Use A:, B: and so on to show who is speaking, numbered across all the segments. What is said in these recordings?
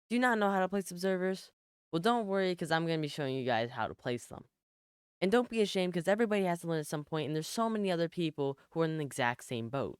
A: Do you not know how to place observers? Well, don't worry, because I'm going to be showing you guys how to place them. And don't be ashamed, because everybody has to learn at some point, and there's so many other people who are in the exact same boat.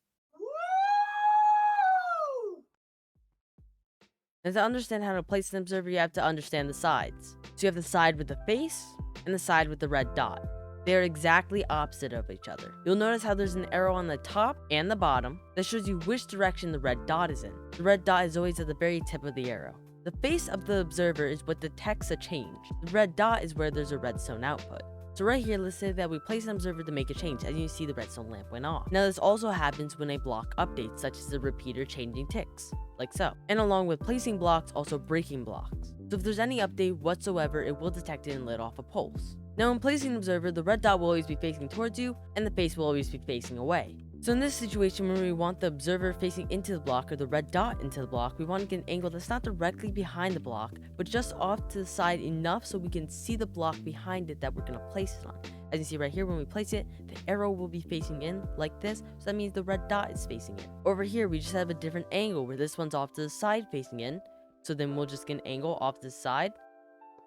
A: And to understand how to place an observer, you have to understand the sides. So you have the side with the face, and the side with the red dot. They are exactly opposite of each other. You'll notice how there's an arrow on the top and the bottom that shows you which direction the red dot is in. The red dot is always at the very tip of the arrow. The face of the observer is what detects a change. The red dot is where there's a redstone output. So right here, let's say that we place an observer to make a change. As you see, the redstone lamp went off. Now this also happens when a block updates, such as the repeater changing ticks, like so. And along with placing blocks, also breaking blocks. So if there's any update whatsoever, it will detect it and let off a pulse. Now when placing an observer, the red dot will always be facing towards you, and the face will always be facing away. So in this situation, when we want the observer facing into the block or the red dot into the block, we want to get an angle that's not directly behind the block, but just off to the side enough so we can see the block behind it that we're going to place it on. As you see right here, when we place it, the arrow will be facing in like this, so that means the red dot is facing in. Over here, we just have a different angle where this one's off to the side facing in, so then we'll just get an angle off to the side,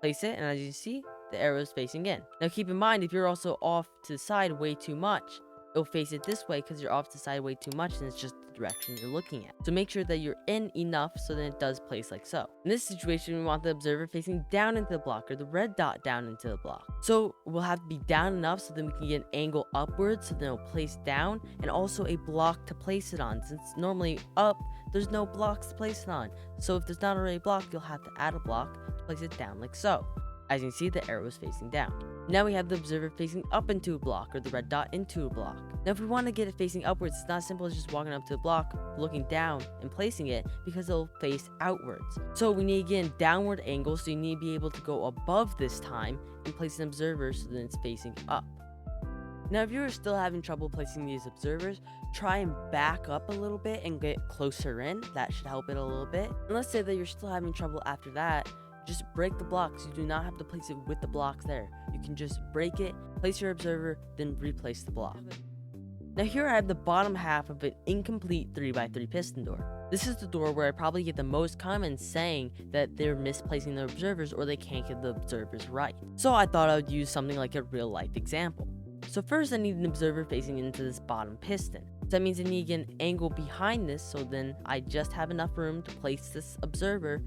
A: place it, and as you see, the arrow is facing in. Now keep in mind, if you're also off to the side way too much, it'll face it this way because you're off to the side way too much and it's just the direction you're looking at. So make sure that you're in enough so that it does place like so. In this situation, we want the observer facing down into the block or the red dot down into the block. So we'll have to be down enough so then we can get an angle upwards so then it'll place down, and also a block to place it on. Since normally up, there's no blocks to place it on. So if there's not already a block, you'll have to add a block to place it down like so. As you can see, the arrow is facing down. Now we have the observer facing up into a block or the red dot into a block. Now if we want to get it facing upwards, it's not as simple as just walking up to a block, looking down, and placing it, because it'll face outwards. So we need again downward angle, so you need to be able to go above this time and place an observer so that it's facing up. Now if you're still having trouble placing these observers, try and back up a little bit and get closer in. That should help it a little bit. And let's say that you're still having trouble after that, just break the blocks. You do not have to place it with the blocks there. You can just break it, place your observer, then replace the block. Now here I have the bottom half of an incomplete 3x3 piston door. This is the door where I probably get the most comments saying that they're misplacing their observers or they can't get the observers right. So I thought I would use something like a real life example. So first I need an observer facing into this bottom piston. So that means I need to get an angle behind this, so then I just have enough room to place this observer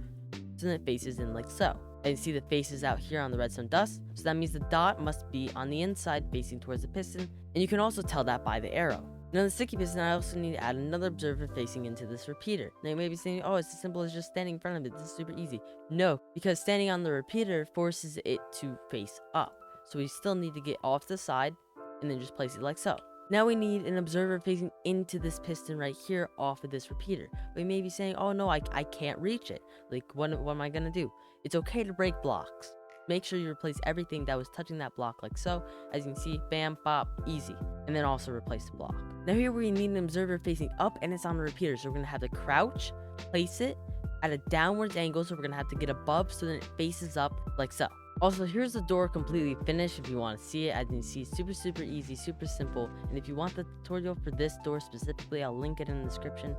A: so then it faces in like so. And you see the faces out here on the redstone dust, so that means the dot must be on the inside facing towards the piston, and you can also tell that by the arrow. Now the sticky piston, I also need to add another observer facing into this repeater. Now you may be saying, oh, it's as simple as just standing in front of it, this is super easy. No, because standing on the repeater forces it to face up, so we still need to get off to the side and then just place it like so. Now we need an observer facing into this piston right here off of this repeater. We may be saying, oh no, I can't reach it. Like, what am I gonna do? It's okay to break blocks. Make sure you replace everything that was touching that block like so. As you can see, bam, bop, easy. And then also replace the block. Now here we need an observer facing up and it's on the repeater. So we're gonna have to crouch, place it at a downwards angle. So we're gonna have to get above so then it faces up like so. Also, here's the door completely finished if you want to see it. As you can see, super easy, super simple. And if you want the tutorial for this door specifically, I'll link it in the description.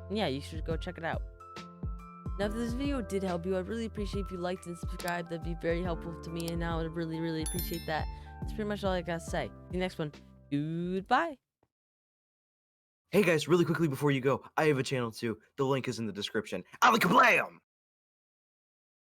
A: And yeah, you should go check it out. Now if this video did help you, I'd really appreciate if you liked and subscribed. That'd be very helpful to me, and I would really appreciate that. That's pretty much all I gotta say. See you next one. Goodbye.
B: Hey guys, really quickly before you go, I have a channel too. The link is in the description. Alakablam!